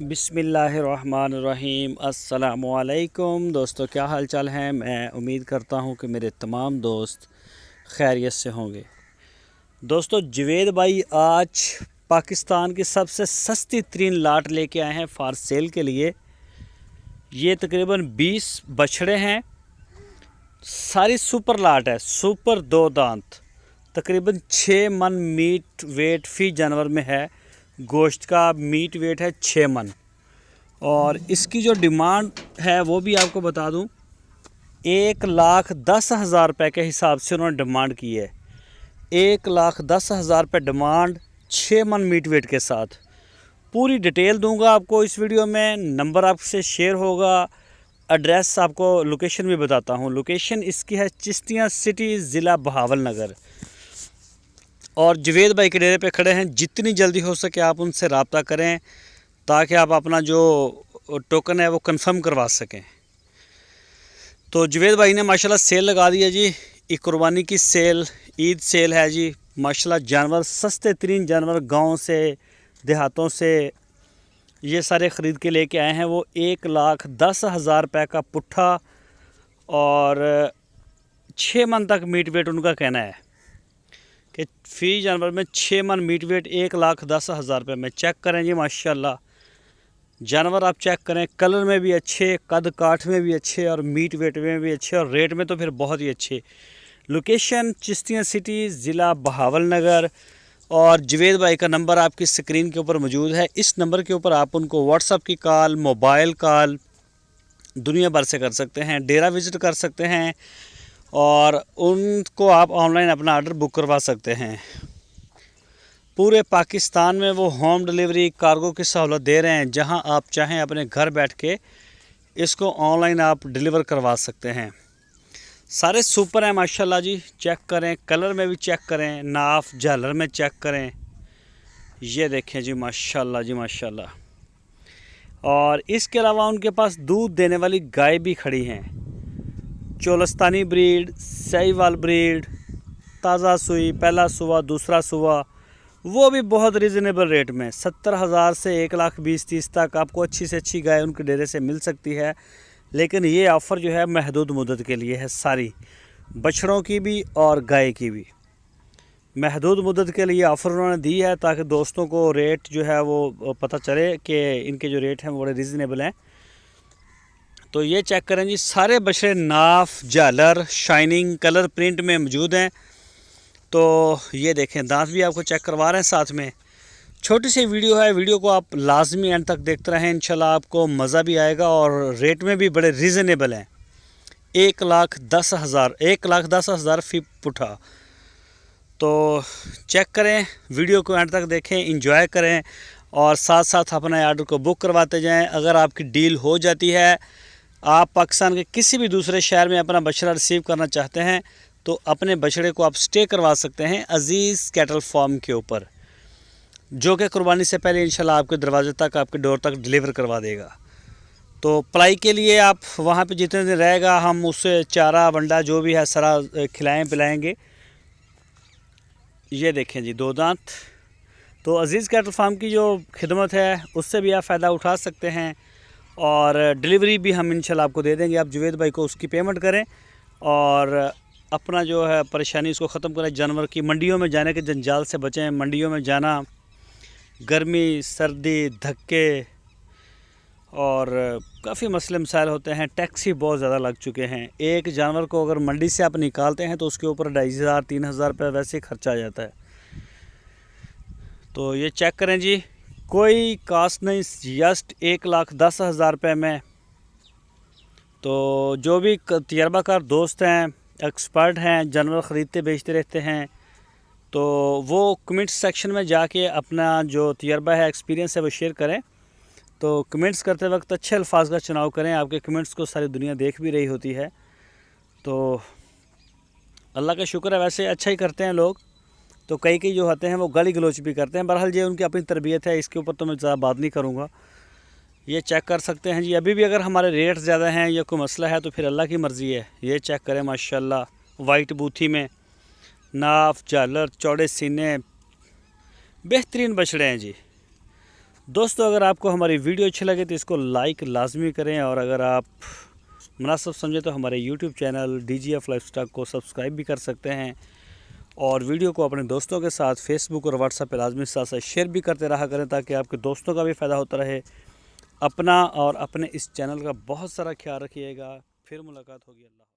बिस्मिल्लाहिर्रहमानिर्रहीम। अस्सलामुअलैकुम दोस्तों, क्या हाल चाल है। मैं उम्मीद करता हूँ कि मेरे तमाम दोस्त खैरियत से होंगे। दोस्तों, जवेद भाई आज पाकिस्तान की सबसे सस्ती तरीन लाट लेके आए हैं फॉर सेल के लिए। ये तकरीबन 20 बछड़े हैं, सारी सुपर लाट है, सुपर दो दांत। तकरीबन 6 मन मीट वेट फी जानवर में है। गोश्त का मीट वेट है 6 मन। और इसकी जो डिमांड है वो भी आपको बता दूं, 1,10,000 रुपये के हिसाब से उन्होंने डिमांड की है। 1,10,000 रुपये डिमांड, 6 मन मीट वेट के साथ। पूरी डिटेल दूंगा आपको इस वीडियो में, नंबर आपसे शेयर होगा, एड्रेस आपको लोकेशन भी बताता हूँ। लोकेशन इसकी है चिश्तियाँ सिटी, ज़िला बहावल नगर। और जवेद भाई के डेरे पे खड़े हैं। जितनी जल्दी हो सके आप उनसे रब्ता करें ताकि आप अपना जो टोकन है वो कंफर्म करवा सकें। तो जवेद भाई ने माशाल्लाह सेल लगा दी है जी। ये कुर्बानी की सेल, ईद सेल है जी। माशाल्लाह जानवर सस्ते तरीन जानवर गांव से देहातों से ये सारे ख़रीद के लेके आए हैं। वो 1,10,000 रुपये का पुट्ठा और 6 मन तक मीट वेट उनका कहना है कि फ़ी जानवर में 6 मन मीट वेट 1,10,000 रुपये में। चेक करें जी, माशाल्लाह जानवर आप चेक करें, कलर में भी अच्छे, कद काठ में भी अच्छे और मीट वेट में भी अच्छे और रेट में तो फिर बहुत ही अच्छे। लोकेशन चिश्तियाँ सिटी, ज़िला बहावल नगर। और जवेद भाई का नंबर आपकी स्क्रीन के ऊपर मौजूद है। इस नंबर के ऊपर आप उनको व्हाट्सअप की कॉल, मोबाइल कॉल दुनिया भर से कर सकते हैं, डेरा विज़िट कर सकते हैं और उनको आप ऑनलाइन अपना ऑर्डर बुक करवा सकते हैं। पूरे पाकिस्तान में वो होम डिलीवरी कार्गो की सहूलत दे रहे हैं। जहां आप चाहें अपने घर बैठ के इसको ऑनलाइन आप डिलीवर करवा सकते हैं। सारे सुपर हैं माशाल्लाह जी। चेक करें, कलर में भी चेक करें, नाफ झालर में चेक करें। ये देखें जी, माशाल्लाह जी माशाल्लाह। और इसके अलावा उनके पास दूध देने वाली गाय भी खड़ी हैं। चोलस्तानी ब्रीड, साहिवाल ब्रीड, ताज़ा सुई, पहला सुआ, दूसरा सुआ, वो भी बहुत रीज़नेबल रेट में 70,000 से 1,20,30 तक आपको अच्छी से अच्छी गाय उनके डेरे से मिल सकती है। लेकिन ये ऑफ़र जो है महदूद मुद्दत के लिए है, सारी बछड़ों की भी और गाय की भी महदूद मुद्दत के लिए ऑफ़र उन्होंने दी है ताकि दोस्तों को रेट जो है वो पता चले कि इनके जो रेट हैं वो बड़े रीज़नेबल हैं। तो ये चेक करें जी, सारे बछड़े नाफ, झालर, शाइनिंग, कलर प्रिंट में मौजूद हैं। तो ये देखें, दांत भी आपको चेक करवा रहे हैं साथ में। छोटी सी वीडियो है, वीडियो को आप लाजमी एंड तक देखते रहें, इंशाल्लाह आपको मज़ा भी आएगा और रेट में भी बड़े रीज़नेबल हैं। 1,10,000 फ़ी पुट्ठा। तो चेक करें, वीडियो को एंड तक देखें, इंजॉय करें और साथ साथ अपने ऑर्डर को बुक करवाते जाएं। अगर आपकी डील हो जाती है, आप पाकिस्तान के किसी भी दूसरे शहर में अपना बछड़ा रिसीव करना चाहते हैं तो अपने बछड़े को आप स्टे करवा सकते हैं अजीज़ कैटल फार्म के ऊपर, जो कि कुर्बानी से पहले इंशाल्लाह आपके दरवाजे तक, आपके डोर तक डिलीवर करवा देगा। तो पलाई के लिए आप वहाँ पे जितने दिन रहेगा हम उससे चारा वंडा जो भी है सारा खिलाएँ पिलाएँगे। ये देखें जी, 2 दांत। तो अजीज़ कैटल फार्म की जो खिदमत है उससे भी आप फ़ायदा उठा सकते हैं और डिलीवरी भी हम इंशाल्लाह आपको दे देंगे। आप जवेद भाई को उसकी पेमेंट करें और अपना जो है परेशानी उसको ख़त्म करें। जानवर की मंडियों में जाने के जंजाल से बचें। मंडियों में जाना, गर्मी, सर्दी, धक्के और काफ़ी मसले मसाइल होते हैं। टैक्स ही बहुत ज़्यादा लग चुके हैं। एक जानवर को अगर मंडी से आप निकालते हैं तो उसके ऊपर 2,500-3,000 रुपये वैसे ही खर्चा आ जाता है। तो ये चेक करें जी, कोई कास्ट नहीं, जस्ट 1,10,000 रुपये में। तो जो भी तजर्बाकार दोस्त हैं, एक्सपर्ट हैं, जानवर ख़रीदते बेचते रहते हैं, तो वो कमेंट्स सेक्शन में जाके अपना जो तजर्बा है, एक्सपीरियंस है वो शेयर करें। तो कमेंट्स करते वक्त अच्छे अल्फाज का चुनाव करें। आपके कमेंट्स को सारी दुनिया देख भी रही होती है। तो अल्लाह का शुक्र है, वैसे अच्छा ही करते हैं लोग। तो कई जो होते हैं वो गाली गलोच भी करते हैं। बहरहाल ये उनकी अपनी तरबियत है, इसके ऊपर तो मैं ज़्यादा बात नहीं करूँगा। ये चेक कर सकते हैं जी। अभी भी अगर हमारे रेट ज़्यादा हैं या कोई मसला है तो फिर अल्लाह की मर्ज़ी है। ये चेक करें, माशाल्लाह वाइट बूथी में, नाफ, झालर, चौड़े सीने, बेहतरीन बछड़े हैं जी। दोस्तों अगर आपको हमारी वीडियो अच्छी लगे तो इसको लाइक लाजमी करें, और अगर आप मुनासिब समझे तो हमारे यूट्यूब चैनल DGF लाइफस्टाइल को सब्सक्राइब भी कर सकते हैं। और वीडियो को अपने दोस्तों के साथ फेसबुक और व्हाट्सएप पर लाजमी साथ साथ शेयर भी करते रहा करें, ताकि आपके दोस्तों का भी फ़ायदा होता रहे। अपना और अपने इस चैनल का बहुत सारा ख्याल रखिएगा। फिर मुलाकात होगी। अल्लाह।